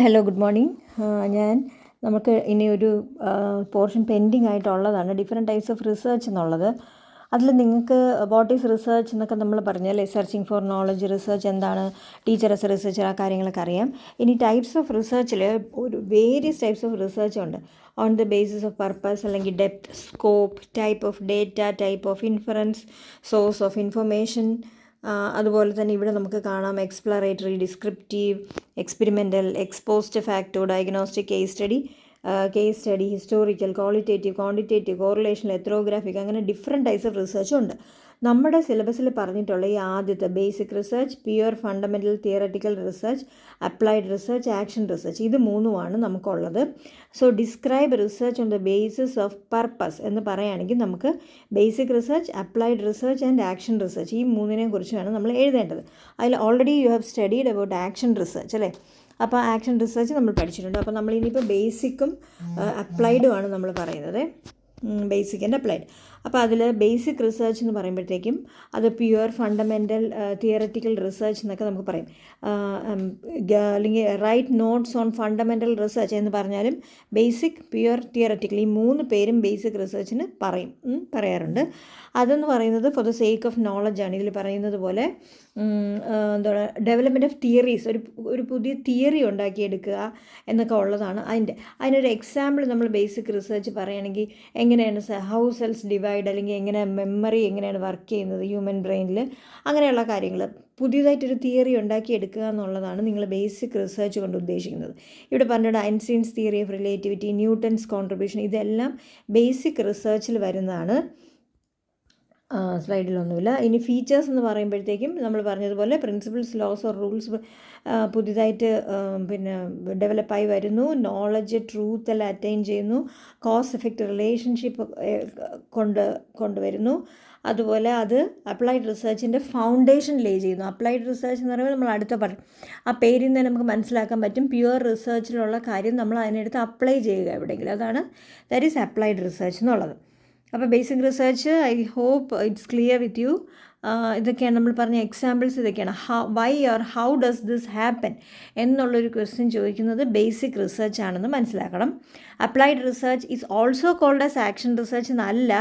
Hello, good morning. നമുക്ക് ഇനി ഒരു പോർഷൻ പെൻഡിങ് ആയിട്ടുള്ളതാണ് ഡിഫറെൻറ്റ് ടൈപ്സ് ഓഫ് റിസർച്ച് എന്നുള്ളത്. അതിൽ നിങ്ങൾക്ക് വാട്ട് ഈസ് റിസർച്ച് എന്നൊക്കെ നമ്മൾ പറഞ്ഞല്ലേ, സെർച്ചിങ് ഫോർ നോളജ്, റിസർച്ച് എന്താണ്, ടീച്ചർ എസ് എ റിസർച്ചർ, ആ കാര്യങ്ങളൊക്കെ അറിയാം. ഇനി ടൈപ്സ് ഓഫ് റിസർച്ചിൽ ഒരു വേരിയസ് ടൈപ്സ് ഓഫ് റിസർച്ച് ഉണ്ട്. On the basis of purpose, അല്ലെങ്കിൽ depth, scope, type of data, type of inference, source of information. അതുപോലെ തന്നെ ഇവിടെ നമുക്ക് കാണാം exploratory, descriptive, experimental, ex post facto, diagnostic, case study, historical, qualitative, quantitative, correlational, ethnographic, അങ്ങനെ different types of research ഉണ്ട്. നമ്മുടെ സിലബസിൽ പറഞ്ഞിട്ടുള്ള ഈ ആദ്യത്തെ basic research, pure fundamental theoretical research, applied research, action research, ഇത് മൂന്നുമാണ് നമുക്കുള്ളത്. So describe research on the basis of purpose എന്ന് പറയുകയാണെങ്കിൽ നമുക്ക് basic research, applied research and action research, ഈ മൂന്നിനെ കുറിച്ചാണ് നമ്മൾ എഴുതേണ്ടത്. അതിൽ already you have studied about action research അല്ലേ. അപ്പോൾ ആക്ഷൻ റിസർച്ച് നമ്മൾ പഠിച്ചിട്ടുണ്ട്. അപ്പോൾ നമ്മൾ ഇനിയിപ്പോൾ ബേസിക്കും അപ്ലൈഡുമാണ് നമ്മൾ പറയുന്നത്, ബേസിക് ആൻഡ് അപ്ലൈഡ്. അപ്പോൾ അതിൽ ബേസിക് റിസർച്ച് എന്ന് പറയുമ്പോഴത്തേക്കും അത് പ്യുവർ ഫണ്ടമെൻ്റൽ തിയററ്റിക്കൽ റിസർച്ച് എന്നൊക്കെ നമുക്ക് പറയും. അല്ലെങ്കിൽ write notes on fundamental research എന്ന് പറഞ്ഞാലും ബേസിക്, പ്യുവർ, തിയററ്റിക്കൽ, ഈ മൂന്ന് പേരും ബേസിക് റിസർച്ചിന് പറയാറുണ്ട്. അതെന്ന് പറയുന്നത് ഫോർ ദ സേക്ക് ഓഫ് നോളജാണ്. ഇതിൽ പറയുന്നത് പോലെ എന്താണ്, ഡെവലപ്മെൻറ്റ് ഓഫ് തിയറീസ്, ഒരു പുതിയ തിയറി ഉണ്ടാക്കിയെടുക്കുക എന്നൊക്കെ ഉള്ളതാണ്. അതിനൊരു എക്സാമ്പിൾ നമ്മൾ ബേസിക് റിസർച്ച് പറയുകയാണെങ്കിൽ എങ്ങനെയാണ് ഹൗ സെൽസ് ഡിവൈഡ്, അല്ലെങ്കിൽ എങ്ങനെ മെമ്മറി എങ്ങനെയാണ് വർക്ക് ചെയ്യുന്നത് ഹ്യൂമൻ ബ്രെയിനിൽ, അങ്ങനെയുള്ള കാര്യങ്ങൾ പുതിയതായിട്ടൊരു തിയറി ഉണ്ടാക്കിയെടുക്കുക എന്നുള്ളതാണ് നിങ്ങൾ ബേസിക് റിസർച്ച് കൊണ്ട് ഉദ്ദേശിക്കുന്നത്. ഇവിടെ പറഞ്ഞിട്ട് Einstein's theory of relativity, Newton's contribution, ഇതെല്ലാം ബേസിക് റിസർച്ചിൽ വരുന്നതാണ്. സ്ലൈഡിലൊന്നുമില്ല. ഇനി ഫീച്ചേഴ്സ് എന്ന് പറയുമ്പോഴത്തേക്കും നമ്മൾ പറഞ്ഞതുപോലെ പ്രിൻസിപ്പിൾസ്, ലോസ് ഓർ റൂൾസ് പുതിയതായിട്ട് ഡെവലപ്പായി വരുന്നു. നോളജ്, ട്രൂത്ത് എല്ലാം അറ്റൈൻ ചെയ്യുന്നു. കോസ് എഫക്റ്റ് റിലേഷൻഷിപ്പ് കൊണ്ടുവരുന്നു. അതുപോലെ അത് അപ്ലൈഡ് റിസർച്ചിൻ്റെ ഫൗണ്ടേഷൻ ലേ ചെയ്യുന്നു. അപ്ലൈഡ് റിസർച്ച് എന്ന് പറയുമ്പോൾ നമ്മൾ അടുത്ത പറയും, ആ പേരിൽ നിന്ന് നമുക്ക് മനസ്സിലാക്കാൻ പറ്റും പ്യുവർ റിസർച്ചിലുള്ള കാര്യം നമ്മൾ അതിനെടുത്ത് അപ്ലൈ ചെയ്യുക എവിടെയെങ്കിലും, അതാണ് ദാറ്റ് ഈസ് അപ്ലൈഡ് റിസർച്ച് എന്നുള്ളത്. അപ്പോൾ basic research I hope it's clear with you. ഇതൊക്കെയാണ് നമ്മൾ പറഞ്ഞ എക്സാമ്പിൾസ്. ഇതൊക്കെയാണ് why or how does this happen എന്നുള്ളൊരു ക്വസ്റ്റ്യൻ ചോദിക്കുന്നത് ബേസിക് റിസർച്ച് ആണെന്ന് മനസ്സിലാക്കണം. Applied research is also called as action research എന്നല്ല.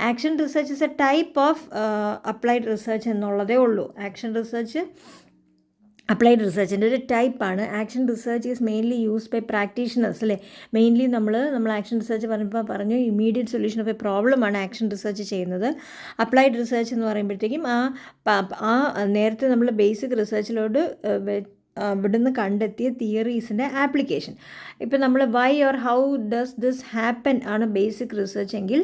Action research is a type of applied research എന്നുള്ളതേ ഉള്ളൂ. ആക്ഷൻ റിസർച്ച് അപ്ലൈഡ് റിസർച്ചിൻ്റെ ഒരു ടൈപ്പാണ്. Action research is mainly use by practitioners അല്ലേ. മെയിൻലി നമ്മൾ ആക്ഷൻ റിസർച്ച് പറഞ്ഞു ഇമ്മീഡിയറ്റ് സൊല്യൂഷൻ ഓഫ് എ പ്രോബ്ലമാണ് ആക്ഷൻ റിസർച്ച് ചെയ്യുന്നത്. അപ്ലൈഡ് റിസർച്ച് എന്ന് പറയുമ്പോഴത്തേക്കും ആ നേരത്തെ നമ്മൾ ബേസിക് റിസർച്ചിലോട്ട് ഇവിടുന്ന് കണ്ടെത്തിയ തിയറീസിൻ്റെ ആപ്ലിക്കേഷൻ. ഇപ്പം നമ്മൾ why or how does this happen ആണ് ബേസിക് റിസർച്ച് എങ്കിൽ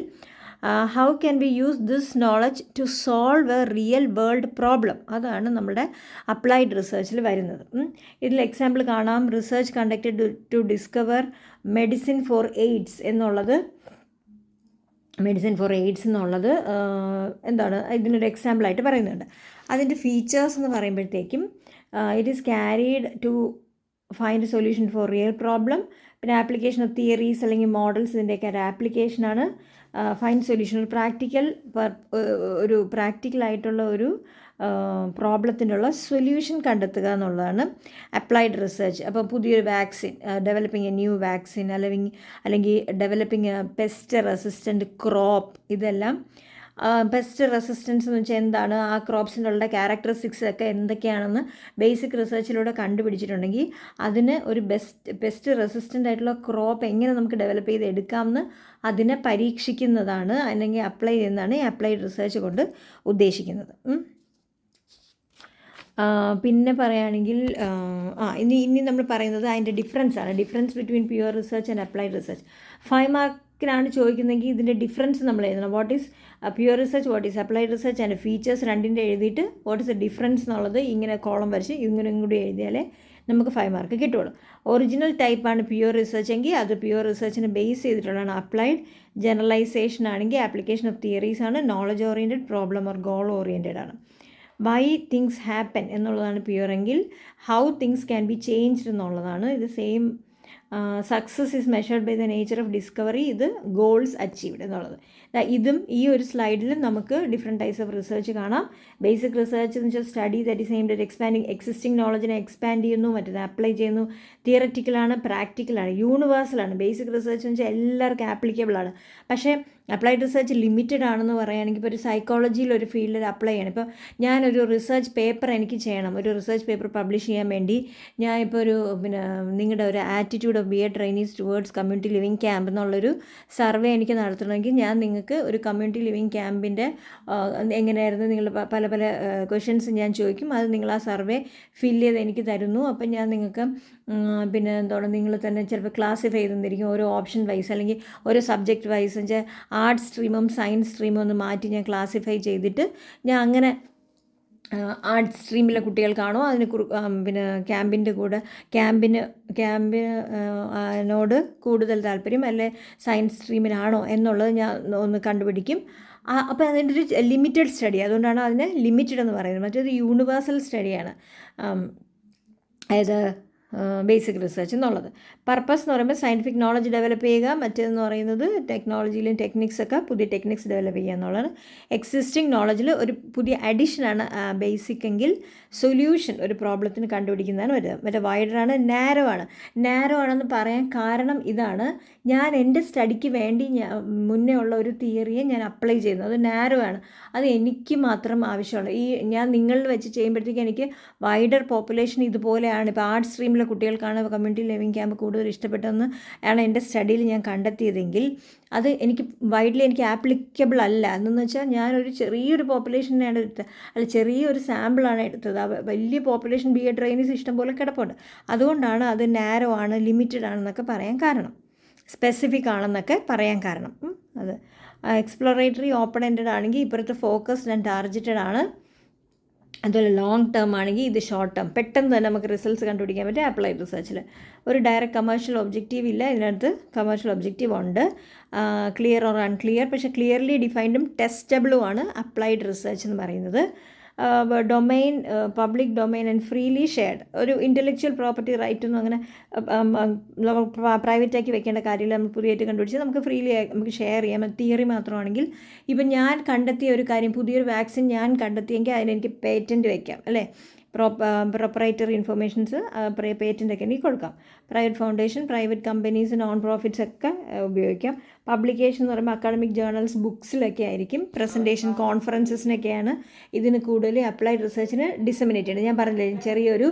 how can we use this knowledge to solve a real world problem, അതാണ് നമ്മുടെ അപ്ലൈഡ് റിസർച്ചിൽ വരുന്നത്. ഇതിൽ എക്സാമ്പിൾ കാണാം. Research conducted to discover medicine for AIDS എന്നുള്ളത് എന്താണ്, ഇതിനൊരു എക്സാമ്പിളായിട്ട് പറയുന്നുണ്ട്. അതിൻ്റെ ഫീച്ചേഴ്സ് എന്ന് പറയുമ്പോഴത്തേക്കും it is carried to find a solution for real problem. പിന്നെ ആപ്ലിക്കേഷൻ ഓഫ് തിയറീസ് അല്ലെങ്കിൽ മോഡൽസ്, ഇതിൻ്റെയൊക്കെ ഒരു ആപ്ലിക്കേഷനാണ്. ഫൈൻഡ് സൊല്യൂഷൻ, ഒരു പ്രാക്ടിക്കലായിട്ടുള്ള ഒരു പ്രോബ്ലത്തിനുള്ള സൊല്യൂഷൻ കണ്ടെത്തുക എന്നുള്ളതാണ് അപ്ലൈഡ് റിസർച്ച്. അപ്പോൾ പുതിയൊരു vaccine, developing a new vaccine, അല്ലെങ്കിൽ developing a pest resistant crop, ഇതെല്ലാം പെസ്റ്റ് റെസിസ്റ്റൻസ് എന്ന് വെച്ചാൽ എന്താണ്, ആ ക്രോപ്സിനുള്ള ക്യാരക്ടറിസ്റ്റിക്സ് ഒക്കെ എന്തൊക്കെയാണെന്ന് ബേസിക് റിസർച്ചിലൂടെ കണ്ടുപിടിച്ചിട്ടുണ്ടെങ്കിൽ അതിന് ഒരു പെസ്റ്റ് റെസിസ്റ്റൻ്റ് ആയിട്ടുള്ള ക്രോപ്പ് എങ്ങനെ നമുക്ക് ഡെവലപ്പ് ചെയ്ത് എടുക്കാമെന്ന് അതിനെ പരീക്ഷിക്കുന്നതാണ്, അല്ലെങ്കിൽ അപ്ലൈ ചെയ്യുന്നതാണ് ഈ അപ്ലൈഡ് റിസർച്ച് കൊണ്ട് ഉദ്ദേശിക്കുന്നത്. പിന്നെ പറയുകയാണെങ്കിൽ ഇനി നമ്മൾ പറയുന്നത് അതിൻ്റെ difference between pure research and applied research. 5 മാർക്കിനാണ് ചോദിക്കുന്നതെങ്കിൽ ഇതിൻ്റെ ഡിഫറൻസ് നമ്മൾ എഴുതണം. What is pure research, what is applied research and features രണ്ടിൻ്റെ എഴുതിയിട്ട് വാട്ട് ഈസ് ദ ഡിഫറൻസ് എന്നുള്ളത് ഇങ്ങനെ കോളം വരച്ച് ഇങ്ങനെയും കൂടി എഴുതിയാലേ നമുക്ക് 5 മാർക്ക് കിട്ടുള്ളൂ. ഒറിജിനൽ ടൈപ്പാണ് പ്യുവർ റിസർച്ച് എങ്കിൽ അത് പ്യുവർ റിസർച്ചിനെ ബേസ് ചെയ്തിട്ടുള്ളതാണ്. അപ്ലൈഡ് ജനറലൈസേഷൻ ആണെങ്കിൽ ആപ്ലിക്കേഷൻ ഓഫ് തിയറീസ് ആണ്. Knowledge oriented, problem or goal oriented ആണ്. വൈ തിങ്സ് ഹാപ്പൻ എന്നുള്ളതാണ് പ്യുവർ എങ്കിൽ how things can be changed എന്നുള്ളതാണ്. ഇത് same success is measured by the nature of discovery, ഇത് ഗോൾസ് അച്ചീവ്ഡ് എന്നുള്ളത്. ഇതും ഈ ഒരു സ്ലൈഡിലും നമുക്ക് ഡിഫറെൻറ്റ് ടൈപ്സ് ഓഫ് റിസർച്ച് കാണാം. ബേസിക് റിസർച്ച് എന്ന് വെച്ചാൽ study that is aimed at expanding existing നോളജിനെ expand ചെയ്യുന്നു, മറ്റേത് അപ്ലൈ ചെയ്യുന്നു. തിയററ്റിക്കലാണ്, പ്രാക്ടിക്കലാണ്, യൂണിവേഴ്സലാണ്. ബേസിക് റിസർച്ച് എന്ന് വെച്ചാൽ എല്ലാവർക്കും ആപ്ലിക്കബിൾ ആണ്. പക്ഷേ അപ്ലൈഡ് റിസർച്ച് ലിമിറ്റഡ് ആണെന്ന് പറയുകയാണെങ്കിൽ ഇപ്പോൾ ഒരു സൈക്കോളജിയിൽ ഒരു ഫീൽഡിൽ അപ്ലൈ ചെയ്യണം. ഇപ്പോൾ ഞാനൊരു റിസർച്ച് പേപ്പർ എനിക്ക് ചെയ്യണം, ഒരു റിസർച്ച് പേപ്പർ പബ്ലിഷ് ചെയ്യാൻ വേണ്ടി ഞാൻ ഇപ്പോൾ ഒരു നിങ്ങളുടെ ഒരു attitude of BA trainees towards community living camp എന്നുള്ളൊരു സർവേ എനിക്ക് നടത്തണമെങ്കിൽ ഞാൻ നിങ്ങൾക്ക് ഒരു കമ്മ്യൂണിറ്റി ലിവിങ് ക്യാമ്പിൻ്റെ എങ്ങനെയായിരുന്നു നിങ്ങൾ പല പല ക്വസ്റ്റ്യൻസ് ഞാൻ ചോദിക്കും. അത് നിങ്ങൾ ആ സർവേ ഫില്ല് ചെയ്ത് എനിക്ക് തരുന്നു. അപ്പം ഞാൻ നിങ്ങൾക്ക് എന്താണ് നിങ്ങൾ തന്നെ ചിലപ്പോൾ ക്ലാസിഫൈ ചെയ്തിരിക്കും ഓരോ ഓപ്ഷൻ വൈസ് അല്ലെങ്കിൽ ഓരോ സബ്ജക്റ്റ് വൈസ്. വെച്ചാൽ ആർട്സ് സ്ട്രീമും സയൻസ് സ്ട്രീമും ഒന്ന് മാറ്റി ഞാൻ ക്ലാസിഫൈ ചെയ്തിട്ട് ഞാൻ അങ്ങനെ ആർട്സ് സ്ട്രീമിലെ കുട്ടികൾക്കാണോ അതിന് ക്യാമ്പിനോട് കൂടുതൽ താല്പര്യം, അല്ലെ സയൻസ് സ്ട്രീമിനാണോ എന്നുള്ളത് ഞാൻ ഒന്ന് കണ്ടുപിടിക്കും. അപ്പോൾ അതിൻ്റെ ഒരു ലിമിറ്റഡ് സ്റ്റഡി, അതുകൊണ്ടാണ് അതിനെ ലിമിറ്റഡ് എന്ന് പറയുന്നത്. മറ്റേത് യൂണിവേഴ്സൽ സ്റ്റഡിയാണ് അതായത് ബേസിക് റിസർച്ച് എന്നുള്ളത്. പർപ്പസ് എന്ന് പറയുമ്പോൾ സയൻറ്റിഫിക് നോളജ് ഡെവലപ്പ് ചെയ്യുക, മറ്റേതെന്ന് പറയുന്നത് ടെക്നോളജിയിലും ടെക്നിക്സൊക്കെ പുതിയ ടെക്നിക്സ് ഡെവലപ്പ് ചെയ്യുക എന്നുള്ളതാണ്. എക്സിസ്റ്റിംഗ് നോളജിൽ ഒരു പുതിയ അഡീഷനാണ് ബേസിക് എങ്കിൽ സൊല്യൂഷൻ ഒരു പ്രോബ്ലത്തിന് കണ്ടുപിടിക്കുന്നതാണ് വരുന്നത്. മറ്റേ വൈഡറാണ്, നാരോ ആണെന്ന് പറയാൻ കാരണം ഇതാണ്, ഞാൻ എൻ്റെ സ്റ്റഡിക്ക് വേണ്ടി മുന്നേ ഉള്ള ഒരു തിയറിയെ ഞാൻ അപ്ലൈ ചെയ്യുന്നു, അത് നാരോ ആണ്, അത് എനിക്ക് മാത്രം ആവശ്യമുള്ള ഞാൻ നിങ്ങളിൽ വെച്ച് ചെയ്യുമ്പോഴത്തേക്ക് എനിക്ക് വൈഡർ പോപ്പുലേഷൻ ഇതുപോലെയാണ്. ഇപ്പോൾ ആർട്സ് സ്ട്രീമിലെ കുട്ടികൾക്കാണ് കമ്മ്യൂണിറ്റി ലിവിങ് ക്യാമ്പ് കൂടുതൽ ഇഷ്ടപ്പെട്ടതെന്ന് ആണ് എൻ്റെ സ്റ്റഡിയിൽ ഞാൻ കണ്ടെത്തിയതെങ്കിൽ അത് എനിക്ക് വൈഡ്ലി എനിക്ക് ആപ്ലിക്കബിൾ അല്ല. എന്നു വെച്ചാൽ ഞാനൊരു ചെറിയൊരു പോപ്പുലേഷനെയാണ് എടുത്തത്, അല്ല ചെറിയൊരു സാമ്പിളാണ് എടുത്തത്. വലിയ പോപ്പുലേഷൻ BA ട്രെയിനീസ് ഇഷ്ടം പോലെ കിടപ്പുണ്ട്. അതുകൊണ്ടാണ് അത് നാരോ ആണ്, ലിമിറ്റഡ് ആണെന്നൊക്കെ പറയാൻ കാരണം, സ്പെസിഫിക് ആണെന്നൊക്കെ പറയാൻ കാരണം. അത് എക്സ്പ്ലോറേറ്ററി ഓപ്പൺ എൻഡഡ് ആണെങ്കിൽ ഇപ്പോഴത്തെ ഫോക്കസ്ഡ് ആൻഡ് ടാർഗറ്റഡ് ആണ്. അതുപോലെ ലോങ് ടേം ആണെങ്കിൽ ഇത് ഷോർട്ട് ടേം, പെട്ടെന്ന് തന്നെ നമുക്ക് റിസൾട്ട്സ് കണ്ടുപിടിക്കാൻ പറ്റും. അപ്ലൈഡ് റിസർച്ചിൽ ഒരു ഡയറക്റ്റ് കമേഴ്ഷ്യൽ ഒബ്ജക്റ്റീവ് ഇല്ല, ഇതിനകത്ത് കമേഴ്ഷ്യൽ ഒബ്ജക്റ്റീവ് ഉണ്ട്. ക്ലിയർ ഓർ അൺക്ലിയർ, പക്ഷേ ക്ലിയർലി ഡിഫൈൻഡും ടെസ്റ്റബിളും ആണ് അപ്ലൈഡ് റിസർച്ച് എന്ന് പറയുന്നത്. Domain public domain and freely shared, ഒരു ഇൻ്റലക്ച്വൽ പ്രോപ്പർട്ടി റൈറ്റ് ഒന്നും അങ്ങനെ പ്രൈവറ്റാക്കി വെക്കേണ്ട കാര്യമില്ല. നമ്മൾ പുതിയതായിട്ട് കണ്ടുപിടിച്ച് നമുക്ക് ഫ്രീലി നമുക്ക് ഷെയർ ചെയ്യാം. തിയറി മാത്രമാണെങ്കിൽ ഇപ്പം ഞാൻ കണ്ടെത്തിയ ഒരു കാര്യം, പുതിയൊരു വാക്സിൻ ഞാൻ കണ്ടെത്തിയെങ്കിൽ അതിനെനിക്ക് പേറ്റൻറ്റ് വയ്ക്കാം, അല്ലേ? പ്രൊപ്പറേറ്ററി ഇൻഫർമേഷൻസ് പേറ്റൻ്റൊക്കെ എനിക്ക് കൊടുക്കാം. Private foundation, private companies, non profits ഒക്കെ ഉപയോഗിക്കാം. പബ്ലിക്കേഷൻ എന്ന് പറയുമ്പോൾ അക്കാഡമിക് ജേർണൽസ്, ബുക്സിലൊക്കെ ആയിരിക്കും. പ്രസൻറ്റേഷൻ, കോൺഫറൻസസിനൊക്കെയാണ് ഇതിന് കൂടുതൽ അപ്ലൈഡ് റിസർച്ചിന് ഡിസമിനേറ്റ് ചെയ്യുന്നത്. ഞാൻ പറഞ്ഞില്ലേ, ചെറിയൊരു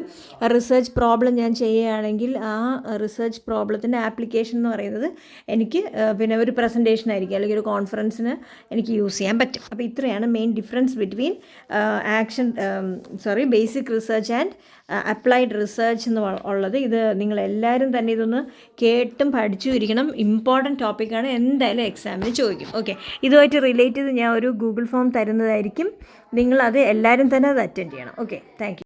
റിസർച്ച് പ്രോബ്ലം ഞാൻ ചെയ്യുകയാണെങ്കിൽ ആ റിസർച്ച് പ്രോബ്ലത്തിൻ്റെ ആപ്ലിക്കേഷൻ എന്ന് പറയുന്നത് എനിക്ക് ഒരു പ്രസൻറ്റേഷൻ ആയിരിക്കും, അല്ലെങ്കിൽ ഒരു കോൺഫറൻസിന് എനിക്ക് യൂസ് ചെയ്യാൻ പറ്റും. അപ്പോൾ ഇത്രയാണ് main difference between basic research and applied research എന്ന് ഉള്ളത്. ഇത് നിങ്ങളെല്ലാവരും തന്നെ ഇതൊന്ന് കേട്ടും പഠിച്ചും ഇരിക്കണം. ഇമ്പോർട്ടൻറ്റ് ടോപ്പിക്കാണ്, എന്തായാലും എക്സാമിന് ചോദിക്കും. ഓക്കെ, ഇതുമായിട്ട് റിലേറ്റ് ചെയ്ത് ഞാൻ ഒരു ഗൂഗിൾ ഫോം തരുന്നതായിരിക്കും. നിങ്ങളത് എല്ലാവരും തന്നെ അത് അറ്റൻഡ് ചെയ്യണം. Okay, thank you.